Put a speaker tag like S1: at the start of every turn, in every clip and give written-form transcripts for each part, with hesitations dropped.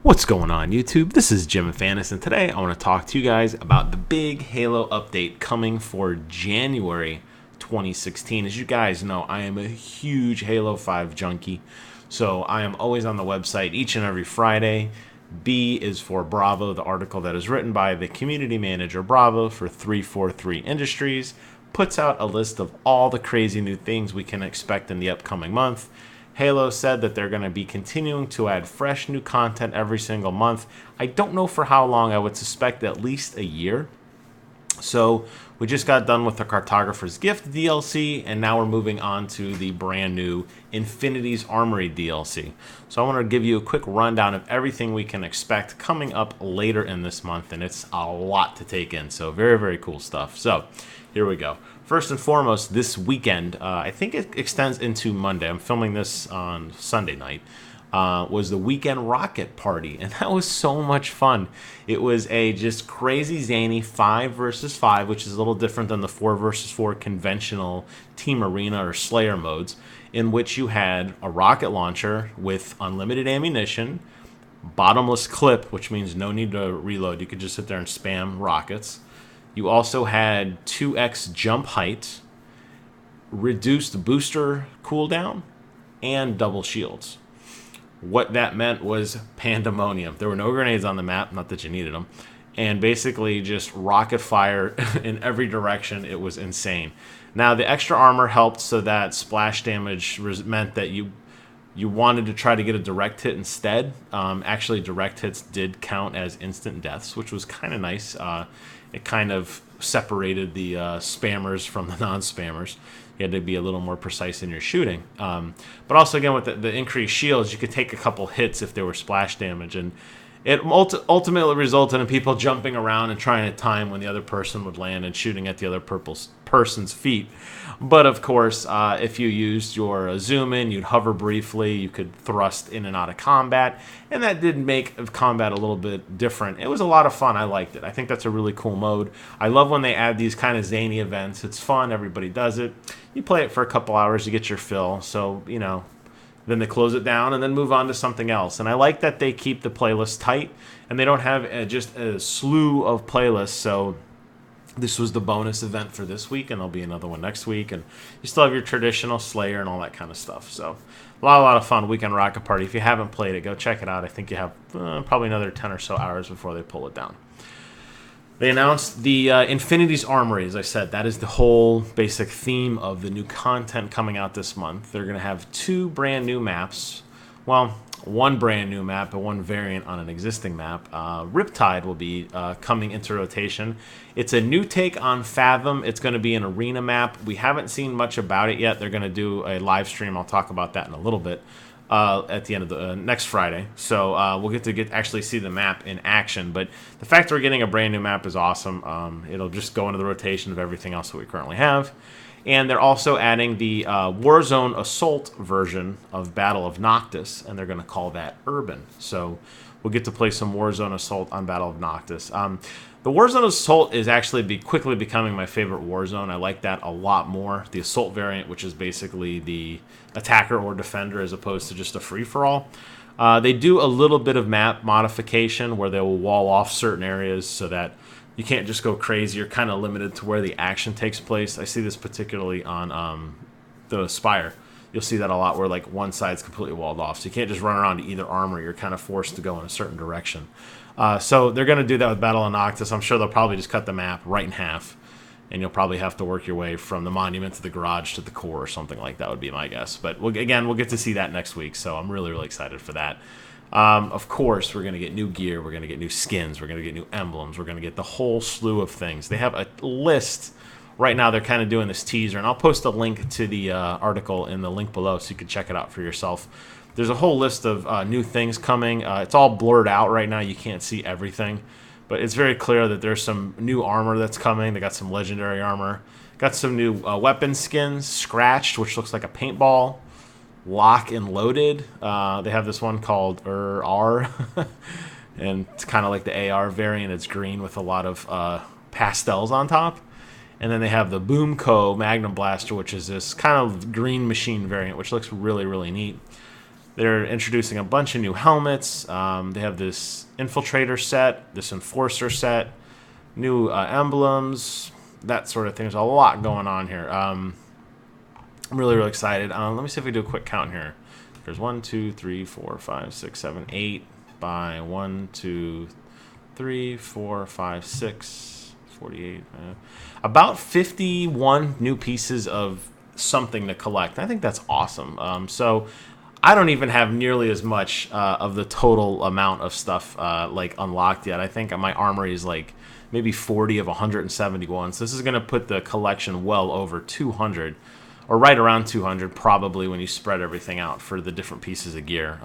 S1: What's going on, YouTube? This is Jim and Fanis, and today I want to talk to you guys about the big Halo update coming for January 2016. As you guys know, I am a huge Halo 5 junkie, so I am always on the website each and every Friday. B is for Bravo, the article that is written by the community manager Bravo for 343 Industries, puts out a list of all the crazy new things we can expect in the upcoming month. Halo said that they're going to be continuing to add fresh new content every single month. I don't know for how long. I would suspect at least a year. So we just got done with the Cartographer's Gift DLC, and now we're moving on to the brand new Infinity's Armory DLC. So I want to give you a quick rundown of everything we can expect coming up later in this month, and it's a lot to take in. So very, very cool stuff. So here we go. First and foremost, this weekend, I think it extends into Monday. I'm filming this on Sunday night. Was the weekend rocket party, and that was so much fun. It was a just crazy zany 5 versus 5, which is a little different than the 4 versus 4 conventional team arena or slayer modes, in which you had a rocket launcher with unlimited ammunition, bottomless clip, which means no need to reload. You could just sit there and spam rockets. You also had 2x jump height, reduced booster cooldown, and double shields. What that meant was pandemonium. There were no grenades on the map, not that you needed them, and basically just rocket fire in every direction. It was insane. Now, the extra armor helped so that splash damage meant that you wanted to try to get a direct hit instead. Actually, direct hits did count as instant deaths, which was kind of nice. It kind of separated the spammers from the non-spammers. You had to be a little more precise in your shooting. But also, again, with the increased shields, you could take a couple hits if there were splash damage. And it ultimately resulted in people jumping around and trying to time when the other person would land and shooting at the other person's feet. But, of course, if you used your zoom in, you'd hover briefly, you could thrust in and out of combat. And that did make combat a little bit different. It was a lot of fun. I liked it. I think that's a really cool mode. I love when they add these kind of zany events. It's fun. Everybody does it. You play it for a couple hours, you get your fill. So, then they close it down and then move on to something else. And I like that they keep the playlist tight and they don't have just a slew of playlists. So this was the bonus event for this week, and there'll be another one next week. And you still have your traditional Slayer and all that kind of stuff. So a lot of fun. Weekend Rocket Party. If you haven't played it, go check it out. I think you have probably another 10 or so hours before they pull it down. They announced the Infinity's Armory. As I said, that is the whole basic theme of the new content coming out this month. They're going to have 2 brand new maps. Well, 1 brand new map and 1 variant on an existing map. Riptide will be coming into rotation. It's a new take on Fathom. It's going to be an arena map. We haven't seen much about it yet. They're going to do a live stream. I'll talk about that in a little bit. At the end of the next Friday. So we'll get to actually see the map in action. But the fact that we're getting a brand new map is awesome. It'll just go into the rotation of everything else that we currently have. And they're also adding the Warzone Assault version of Battle of Noctis, and they're going to call that Urban. So we'll get to play some Warzone Assault on Battle of Noctis. The Warzone Assault is actually quickly becoming my favorite Warzone. I like that a lot more. The Assault variant, which is basically the attacker or defender as opposed to just a free-for-all. They do a little bit of map modification where they will wall off certain areas so that you can't just go crazy. You're kind of limited to where the action takes place. I see this particularly on the Spire. You'll see that a lot where like one side's completely walled off. So you can't just run around to either armor. You're kind of forced to go in a certain direction. So they're going to do that with Battle of Noctis. I'm sure they'll probably just cut the map right in half. And you'll probably have to work your way from the monument to the garage to the core or something like that would be my guess. But we'll get to see that next week. So I'm really, really excited for that. Of course, we're going to get new gear. We're going to get new skins. We're going to get new emblems. We're going to get the whole slew of things. They have a list. Right now, they're kind of doing this teaser. And I'll post a link to the article in the link below so you can check it out for yourself. There's a whole list of new things coming. It's all blurred out right now. You can't see everything. But it's very clear that there's some new armor that's coming. They got some legendary armor. Got some new weapon skins. Scratched, which looks like a paintball. Lock and Loaded. They have this one called R. And it's kind of like the AR variant. It's green with a lot of pastels on top. And then they have the Boomco Magnum Blaster, which is this kind of green machine variant, which looks really, really neat. They're introducing a bunch of new helmets. They have this infiltrator set, this enforcer set, new emblems, that sort of thing. There's a lot going on here. I'm really, really excited. Let me see if we do a quick count here. There's 1, 2, 3, 4, 5, 6, 7, 8 by 1, 2, 3, 4, 5, 6, 48. About 51 new pieces of something to collect. I think that's awesome. So I don't even have nearly as much of the total amount of stuff like unlocked yet. I think my armory is like maybe 40 of 171. So this is going to put the collection well over 200, or right around 200 probably when you spread everything out for the different pieces of gear.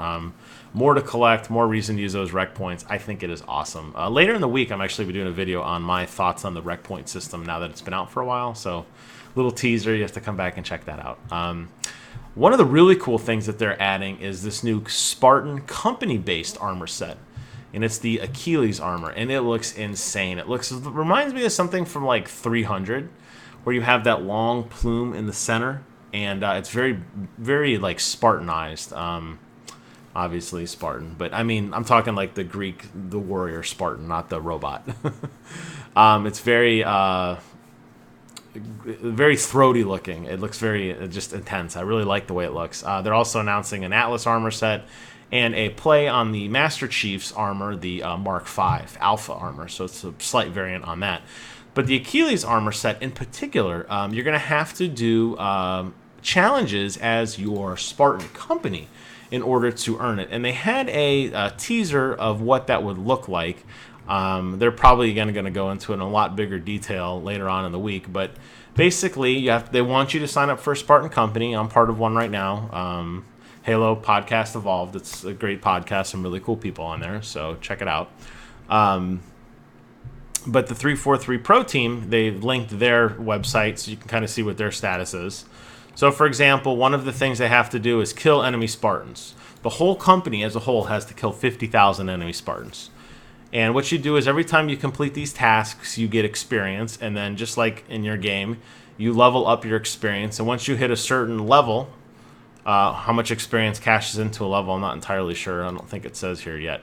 S1: More to collect, more reason to use those rec points. I think it is awesome. Later in the week, I'm actually doing a video on my thoughts on the rec point system now that it's been out for a while. So little teaser, you have to come back and check that out. One of the really cool things that they're adding is this new Spartan Company based armor set. And it's the Achilles armor, and it looks insane. It reminds me of something from like 300, where you have that long plume in the center, and it's very, very like Spartanized. Obviously Spartan, but I mean, I'm talking like the Greek, the warrior Spartan, not the robot. It's very, very throaty looking. It looks very just intense. I really like the way it looks. They're also announcing an Atlas armor set and a play on the Master Chief's armor, the Mark V Alpha armor. So it's a slight variant on that. But the Achilles armor set in particular, you're going to have to do challenges as your Spartan Company in order to earn it. And they had a teaser of what that would look like. They're probably going to go into it in a lot bigger detail later on in the week. But basically, they want you to sign up for a Spartan Company. I'm part of one right now. Halo Podcast Evolved. It's a great podcast. Some really cool people on there. So check it out. But the 343 Pro team, they've linked their website so you can kind of see what their status is. So, for example, one of the things they have to do is kill enemy Spartans. The whole company as a whole has to kill 50,000 enemy Spartans. And what you do is every time you complete these tasks, you get experience. And then just like in your game, you level up your experience. And once you hit a certain level, how much experience cashes into a level, I'm not entirely sure. I don't think it says here yet.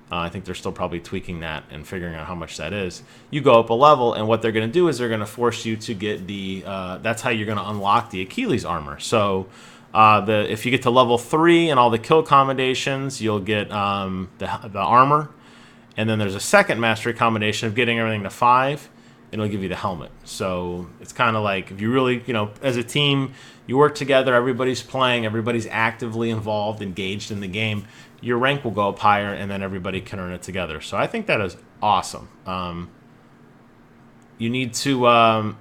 S1: I think they're still probably tweaking that and figuring out how much that is. You go up a level, and what they're going to do is they're going to force you to get the... that's how you're going to unlock the Achilles armor. So if you get to level 3 and all the kill commendations, you'll get the armor. And then there's a second mastery combination of getting everything to 5. It'll give you the helmet. So it's kind of like if you really, as a team, you work together, everybody's playing, everybody's actively involved, engaged in the game, your rank will go up higher, and then everybody can earn it together. So I think that is awesome. You need to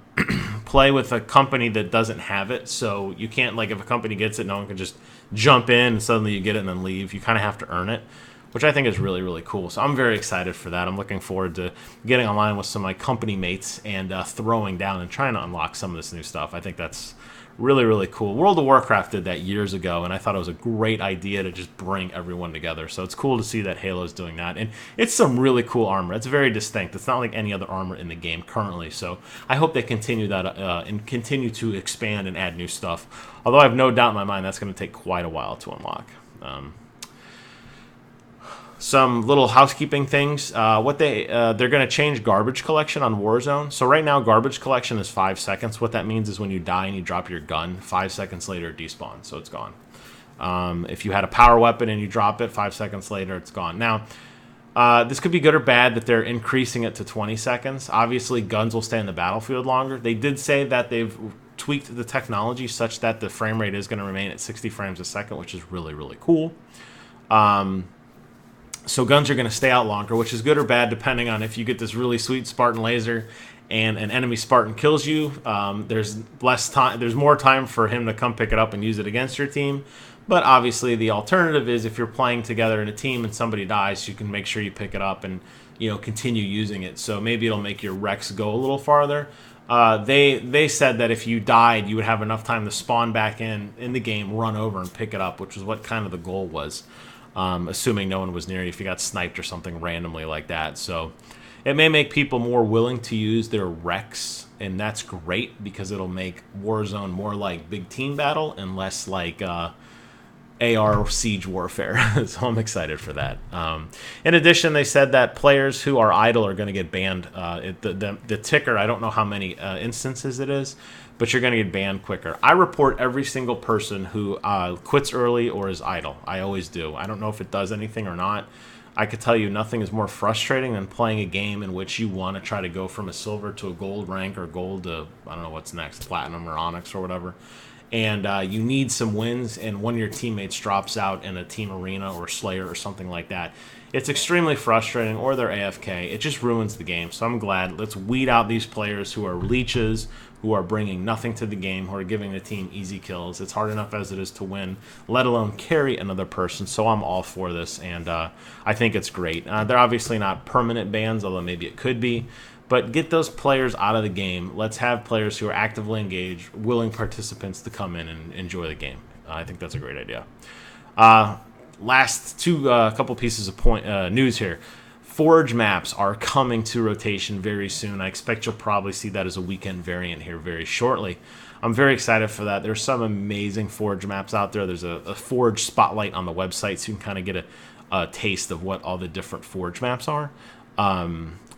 S1: play with a company that doesn't have it. So you can't, like, if a company gets it, no one can just jump in and suddenly you get it and then leave. You kind of have to earn it, which I think is really, really cool. So I'm very excited for that. I'm looking forward to getting online with some of my company mates and throwing down and trying to unlock some of this new stuff. I think that's really, really cool. World of Warcraft did that years ago, and I thought it was a great idea to just bring everyone together. So it's cool to see that Halo's doing that. And it's some really cool armor. It's very distinct. It's not like any other armor in the game currently. So I hope they continue that and continue to expand and add new stuff. Although I have no doubt in my mind that's going to take quite a while to unlock. Some little housekeeping things. They're going to change garbage collection on Warzone. So right now, garbage collection is 5 seconds. What that means is when you die and you drop your gun, 5 seconds later it despawns, so it's gone. If you had a power weapon and you drop it, 5 seconds later it's gone. Now, this could be good or bad that they're increasing it to 20 seconds. Obviously, guns will stay in the battlefield longer. They did say that they've tweaked the technology such that the frame rate is going to remain at 60 frames a second, which is really, really cool. So guns are going to stay out longer, which is good or bad depending on if you get this really sweet Spartan laser and an enemy Spartan kills you. There's less time. There's more time for him to come pick it up and use it against your team. But obviously, the alternative is if you're playing together in a team and somebody dies, you can make sure you pick it up and continue using it. So maybe it'll make your Rex go a little farther. They said that if you died, you would have enough time to spawn back in the game, run over and pick it up, which was what kind of the goal was. Assuming no one was near you if you got sniped or something randomly like that. So it may make people more willing to use their Rex, and that's great because it'll make Warzone more like big team battle and less like AR Siege Warfare. So I'm excited for that. In addition, they said that players who are idle are going to get banned. The ticker, I don't know how many instances it is, but you're going to get banned quicker. I report every single person who quits early or is idle. I always do. I don't know if it does anything or not. I could tell you nothing is more frustrating than playing a game in which you want to try to go from a silver to a gold rank or gold to, I don't know what's next, platinum or onyx or whatever. And you need some wins, and one of your teammates drops out in a team arena or Slayer or something like that. It's extremely frustrating, or they're AFK. It just ruins the game. So I'm glad. Let's weed out these players who are leeches, who are bringing nothing to the game, who are giving the team easy kills. It's hard enough as it is to win, let alone carry another person. So I'm all for this, and I think it's great. They're obviously not permanent bans, although maybe it could be. But get those players out of the game. Let's have players who are actively engaged, willing participants to come in and enjoy the game. I think that's a great idea. Last couple pieces of news here. Forge maps are coming to rotation very soon. I expect you'll probably see that as a weekend variant here very shortly. I'm very excited for that. There's some amazing Forge maps out there. There's a Forge spotlight on the website, so you can kind of get a taste of what all the different Forge maps are.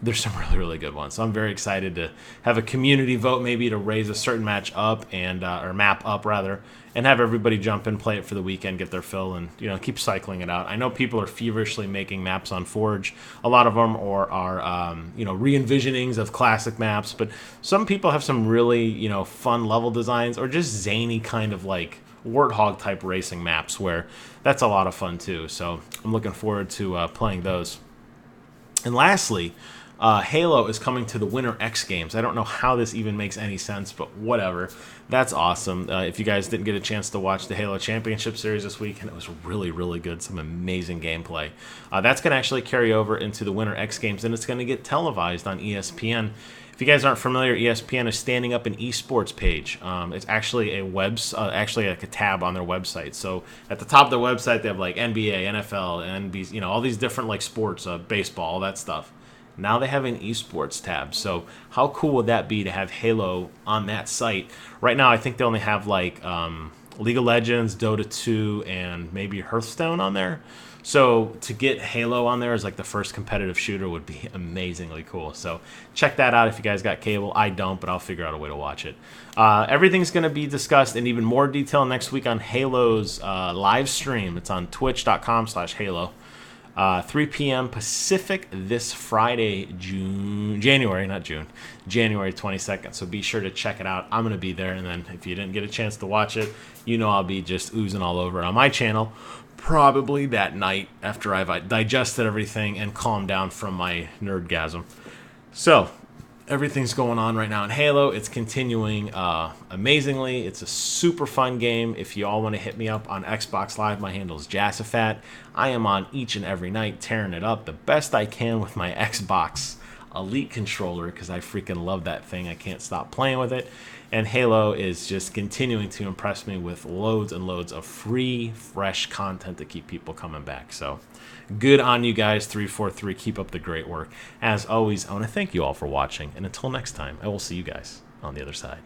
S1: There's some really, really good ones. So I'm very excited to have a community vote, maybe to raise a certain match up and or map up rather, and have everybody jump in, play it for the weekend, get their fill, and keep cycling it out. I know people are feverishly making maps on Forge. A lot of them are re-envisionings of classic maps, but some people have some really fun level designs or just zany kind of like Warthog type racing maps where that's a lot of fun too. So I'm looking forward to playing those. And lastly, Halo is coming to the Winter X Games. I don't know how this even makes any sense, but whatever. That's awesome. If you guys didn't get a chance to watch the Halo Championship Series this week, and it was really, really good, some amazing gameplay. That's going to actually carry over into the Winter X Games, and it's going to get televised on ESPN. If you guys aren't familiar, ESPN is standing up an esports page. It's actually actually like a tab on their website. So at the top of their website, they have like NBA, NFL, NBC, all these different like sports, baseball, all that stuff. Now they have an esports tab. So how cool would that be to have Halo on that site? Right now, I think they only have like League of Legends, Dota 2, and maybe Hearthstone on there. So to get Halo on there as like the first competitive shooter would be amazingly cool. So check that out if you guys got cable. I don't, but I'll figure out a way to watch it. Everything's going to be discussed in even more detail next week on Halo's live stream. It's on twitch.com/Halo. 3 p.m. Pacific this Friday, January 22nd. So be sure to check it out. I'm going to be there. And then if you didn't get a chance to watch it, I'll be just oozing all over it on my channel. Probably that night after I've digested everything and calmed down from my nerdgasm. So everything's going on right now in Halo. It's continuing amazingly. It's a super fun game. If you all want to hit me up on Xbox Live, my handle is JASEFAT. I am on each and every night tearing it up the best I can with my Xbox Elite controller because I freaking love that thing. I can't stop playing with it. And Halo is just continuing to impress me with loads and loads of free, fresh content to keep people coming back. So good on you guys, 343. Keep up the great work. As always, I want to thank you all for watching. And until next time, I will see you guys on the other side.